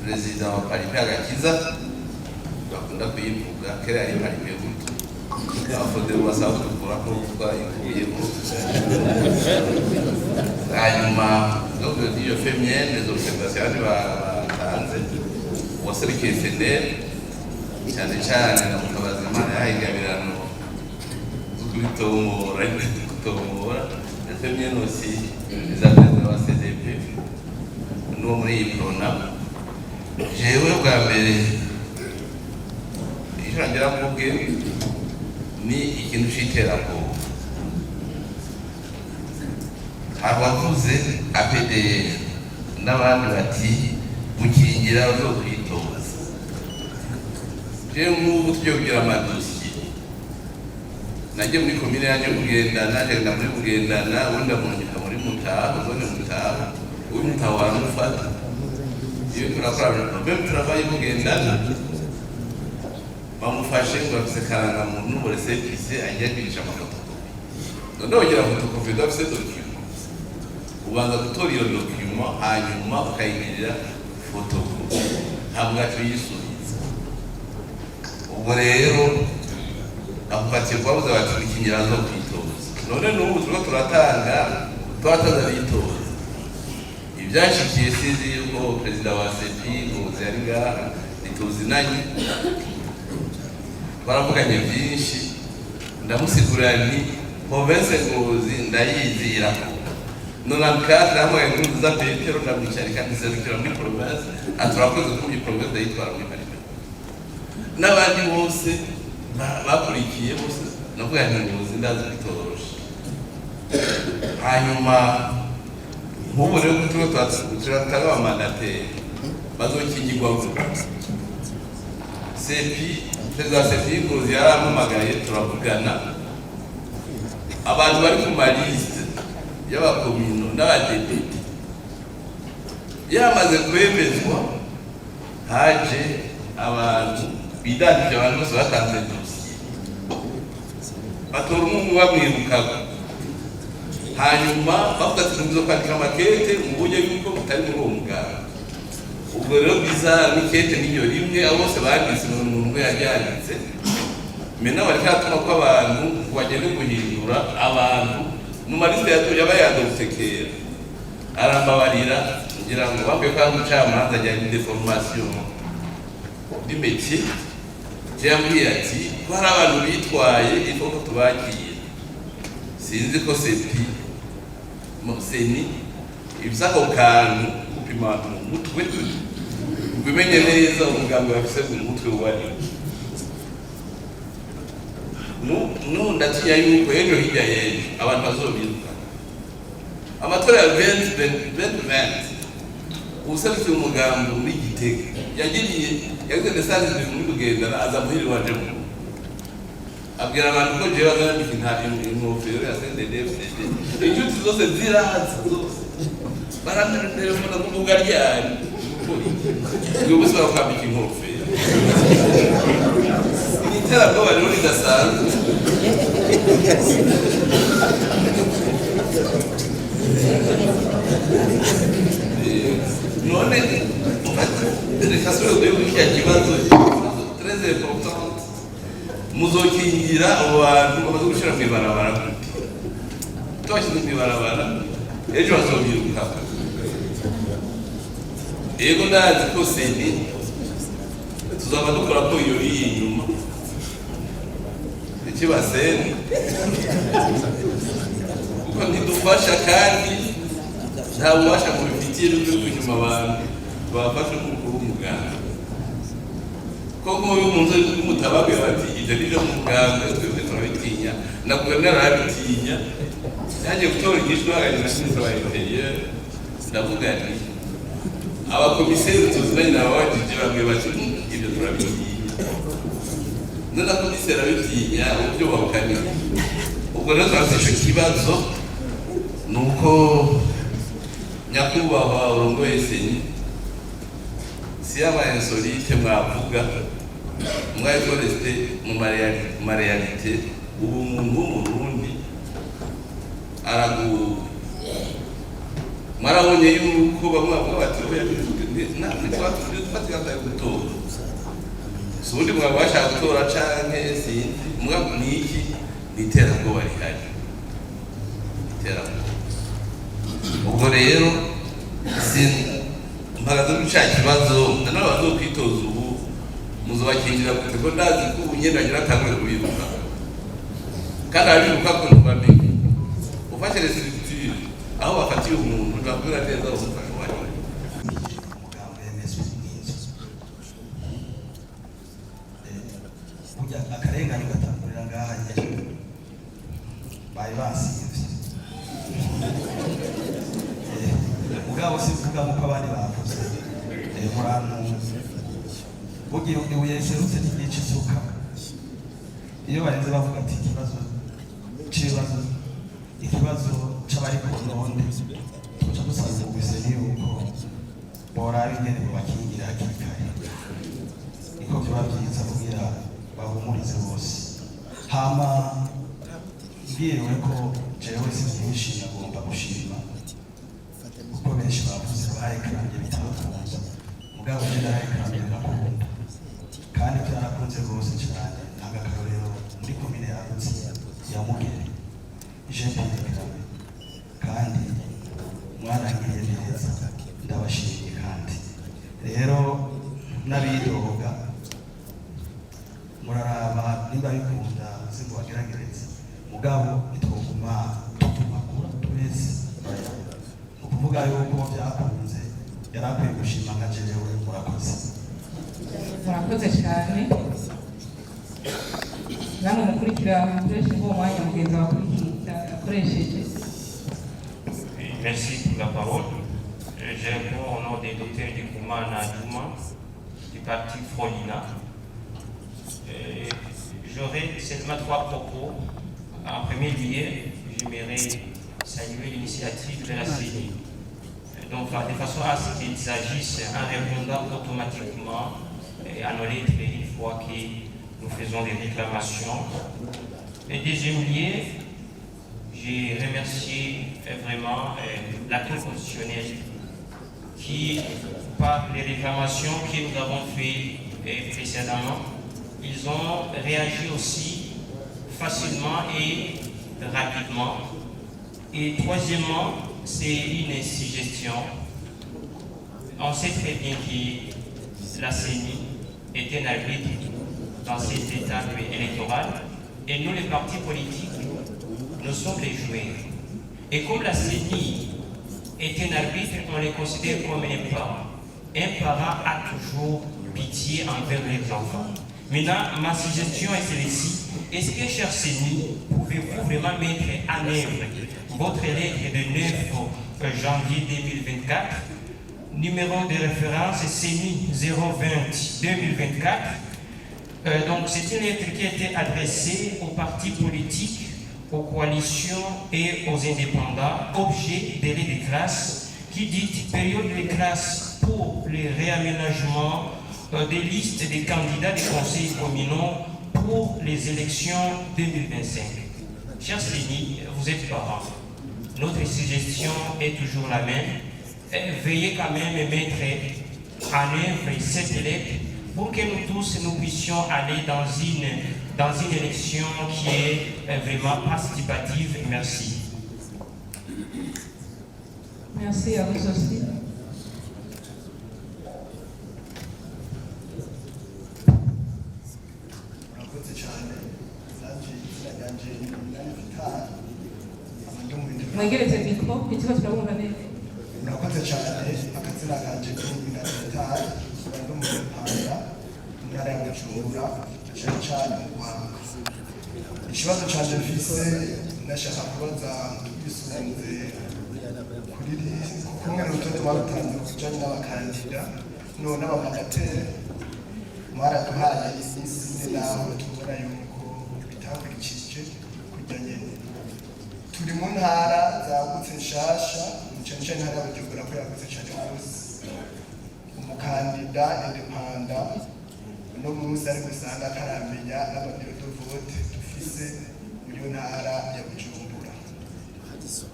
perezida wa Paripé Agakiza bakunda kuyivuga kera ari Paripé gutu afode wasaba gukora ko ikuyemo hanyuma donc iyo féminine les observations batanze wasirikiye FNL cyane cyane na Mutabazi Imana yahigabirano kutomora la féminine aussi les affaires de la CDP nous muri iprona jewe bwa mbere irangira mvuge ni ikintu cy'iterabwoba abavuze APDR n'abandi bati gukingira zo kwitoza jewe nk'ubu tuyogira amadosiye najye muri komine yaje kugendana ngenda muri kugendana wenda munyika muri Mutaho zone Mutaho uyu Mutaho waramufata iyo turakora problem turabaye kugendana bamufashe ngo afise karanga muntu muri service ajyagirisha amafotokopi none wongera fotokopi dafise document ubanza gutora iyo document hanyuma ukayigirira fotokopi ntabwo yisubiza ubwo rero afatiye kwabuza bati ikinyira zo kwitoza none n'ubu turatanga bitoza ibyashikiye sizi yuko perezida wa CEPI ngozi yari ngaha ituzinanye baravuganye byinshi ndamusigurira ni province ngozi ndayizira nonamkata hamwe nguza Petero ndamwicara kandi serukira muri province aturakoze kuri province yitwara muri Paripé n'abandi bose bakurikiye bose navuga nti ngozi ndazi bitoroshe hanyuma nk'ubu rero turatanga amandateri bazokingirwa CEPI perezida CEPI ngozi yarampamagaye turavugana abantu bari ku maliste y'abakomino n'abadepite yamaze kwemezwa haje abantu bidandije abantu bose batanze dosiye batora umuntu bamwibukaga hanyuma bavuga ati ntuzo kwandika amakete mu buryo yuko butari muri uwo muganga ubwo rero bizarre n'ikete niyo rimwe abo bose banditse umuntu yajyanditse mena bari katuma ko abantu bagende guhindura abantu mu maliste yabayadofekera arambabarira ngira ngo bakwiye kwa mucamanza ajyanye de formation du métier cyambwiye ati ko hari abantu bitwaye ifoko tubagiye sinzi ko CEPI Moseni ibisako kantu kupima mu mutwe ubimenye neza umugambi wafise mu mutwe wari no ndatiya yuko ejo hirya yejo abantu bazobiruka amatora ya 2020 usabye umugambi muri Gitega yagize message muri kugendana aza muhiri waje mu abwira abantu ko je bazana nta inkofero ya CNDD-FDD inshuti zose ziraza zose baramera telefone kuvuga ryari ngo bose bakambika inkofero iterabwoba rero ridasanzwe none reka sura ugiye kujya kibazo très important muzokingira abantu bamaze gushira mu ibarabara twashyize mu ibarabara ejo bazobiruka yego ndazi ko seni tuzaba dukora ko iyo iri inyuma ikibaseni kuko ntidufasha kandi nta bubasha mu bifitiye n'ubwo kunyuma abantu babafasha n'umukuru w'umuganga koko umuntu umutababwe bati ibyo nibyo muganga twebwe turabitinya na guverineri arabitinya yaje gutora inyishu hagati na minisitiri wa interieur ndavuga nti abakomiseri tuziranye n'abawajije bamwe bati ibyo turabitinya none komiseri abitinya uburyo babukanira ubwo rero twafashe ikibazo nuko nyakubahwa urongoye seni si aba insolite mwavuga mwari foreste mu realite ubu umuntu w'umurundi aragu marabonye yuko bamwe bavuga bati oya twafatira gutora sundi mwabasha gutora canke si mwa niki niterabwoba rihari iterabwoba ubwo rero mpagaze mu cya kibazo n'abazokwitoza ubu muzobakingira kuko ndazi ko ubunyendanyira atangwe kubiruka kandi abiruka ko ntubamenye ufashe restrictive aho bafatiye umuntu ndabwira neza umufasha wawe kujya akarengane gatangurira ngaha bari basivye mugabo si kuvuga nk'uko abandi bavuze murantu bugira ibuye riserutse n'igice isuka iyo barenze bavuga ati ikibazo c'abari ku ntonde tuca dusanga ubwise yuko boraba ingene babakingira hakiri kare niko biba byiza kugira bahumurize bose hama mbwiwe ko jewe si byinshi nagomba gushima kuko benshi bavuze barekaranye bitabakunze mugabo je ndarekaranye birakunda kandi byarakunze rwose cyane ntanga akarorero muri komine yagutse ya Mugere jewe ndarekaranye kandi mwarangiriye neza ndabashimiye kandi rero n'abidoga muraraba niba bikunda singo bageragereza mugabo nitwoguma tumakura twese ukuvuga yuko byakunze yarakwiye gushima nka jewe murakoze cyane namwe mukurikira mukoresha uwo mwanya mugenzi akoresheje. Merci pour la parole. Je réponds au nom des docteurs du Koumana Djouma du parti Frolina. J'aurai seulement 3 propos. En premier lieu, j'aimerais saluer l'initiative de la CENI. Donc, de façon à ce qu'il s'agisse en répondant automatiquement à nos lettres une fois que nous faisons des réclamations. Et deuxième lieu, j'ai remercié vraiment la Cour constitutionnelle qui, par les réclamations que nous avons faites précédemment, ils ont réagi aussi facilement et rapidement. Et troisièmement, c'est une suggestion. On sait très bien que la CENI est un arbitre dans cette étape électorale et nous, les partis politiques, nous sommes les joueurs. Et comme la CENI est un arbitre, on les considère comme un parent. Un parent a toujours pitié envers les enfants. Maintenant, ma suggestion est celle-ci. Est-ce que, cher CENI, pouvez-vous vraiment mettre en œuvre votre lettre de 9 janvier 2024, numéro de référence CENI 020-2024. Donc, c'est une lettre qui a été adressée aux partis politiques, aux coalitions et aux indépendants, objet délai de grâce, qui dit période de grâce pour le réaménagement des listes des candidats des conseils communaux pour les élections 2025. Chers CENI, vous êtes parents. Notre suggestion est toujours la même. Veuillez quand même mettre en œuvre cette lettre pour que nous tous nous puissions aller dans une élection qui est vraiment participative. Merci. Merci à vous aussi. Mwegereze mikro, ikibazo kirabumva neza. Murakoze cyane, akazina kanje k'Imina Vital, bari mu Mpanda, intara ya Bujumbura, cyane mu Rwanda. Ikibazo canje mfise ndashaka kubaza bisunze kuri kumwe n'urutonde rwarutanze kujanye n'abakandida none abamandateri mwaraduhaye iminsi naho tubona yuko bitakurikije kujya nyene. Turi mu ntara zagutse nshasha cyane ntara ya Bujumbura ko yagutse cyane rwose. Umukandida independent no munsi ari gusanga ataramenya n'ababiro de vote dufise muri ntara ya Bujumbura.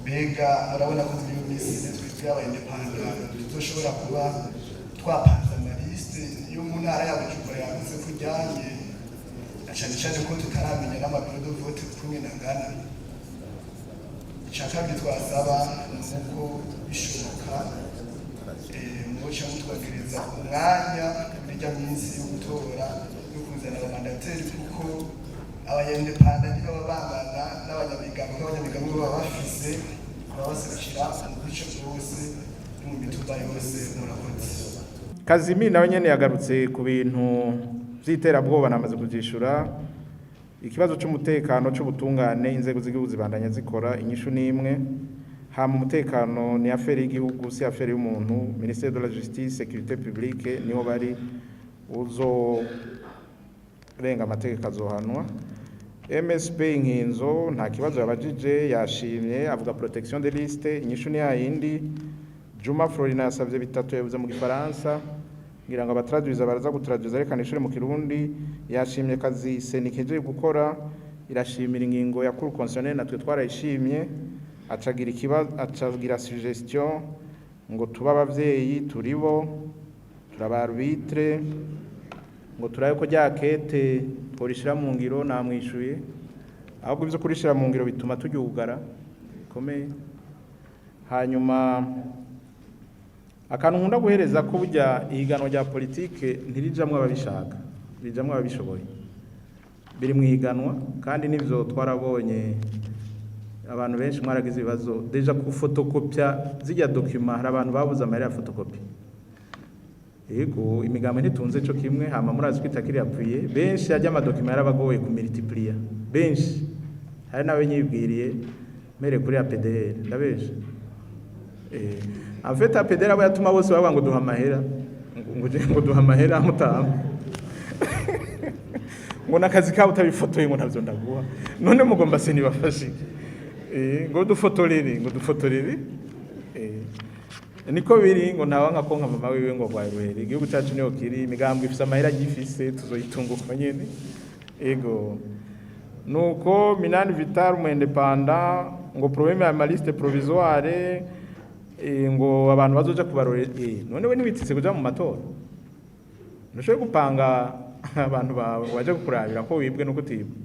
Mbega urabona ko muri minsi twebwe aba independent tuzoshobora kuba twapanze amaliste yo mu ntara ya Bujumbura yavuze ko ijyanye na cyane cyane ko tutaramenya n'amabiro de vote kumwe na ngana icya kabiri twasaba nuko bishoboka muca mutwagereza umwanya muri rya minsi yo gutora yo kuzana abamandateri kuko abanyamipanda nibo babangana n'abanyamigambi baba bafise babaserukira mu bice byose no mu mitumba yose murakoze. Kazimi nawe nyene yagarutse ku bintu vy'iterabwoba namaze kujishura ikibazo cy'umutekano cy'ubutungane inzego z'igihugu zibandanya zikora inyishu n'imwe hama umutekano ni affaire y'igihugu si affaire y'umuntu. Ministère de la Justice Sécurité Publique niho bari uzo renga amategeko azohanwa. MSP Inkinzo nta kibazo yabajije yashimye avuga protection de liste inyishu ni yindi. Juma Florina yasavye bitatu yavuze mu Gifaransa ngira ngo abatraduiza baraza gutraduiza reka nishure mu Kirundi. Yashimye kazi senikeje gukora irashimira ingingo ya Cour constitutionnelle natwe twarayishimye acagira ikibazo acagira suggestion ngo tuba abavyeyi turibo turaba arbitre ngo turaye ko ryakete polishira mu ngiro namwishuye ahubwo ivyo kurishira mu ngiro bituma turyugara komeye. Hanyuma akantu nkunda guhereza ko burya ihiganwa rya politike ntirijamwe ababishaka bijamwe ababishoboye biri mu ihiganwa kandi nivyo twarabonye abantu benshi mwaragize ibibazo deja ku photocopia zijya document hari abantu babuze amahera ya photocopy. Yego imigambo ntitunze cyo kimwe hama murazi kwitakiri yapfuye benshi ajya amadocument yarabagoye ku multiplier benshi hari nawe nyibwiriye mere kuri ya PDR ndabeje en fait PDR abo yatuma bose baba ngo duha amahera ngo duha amahera mutamu ngo nakazi ka utabifotoye ngo ntavyo ndaguha none mugomba se nibafashike ngo dufotorere niko biri ngo ntawa nkakonka mama wiwe ngo kwa ruhere igihugu cyacu niyo kiri imigambwe ifise amahera gifise tuzoyitunguka nyene ego nuko Minani Vital mu independant ngo problème ya maliste provisoire ngo abantu bazoja kubarore none we nibitse kuja mu matora nushoye gupanga abantu bawe waje kukurabira ko wibwe no kutibwa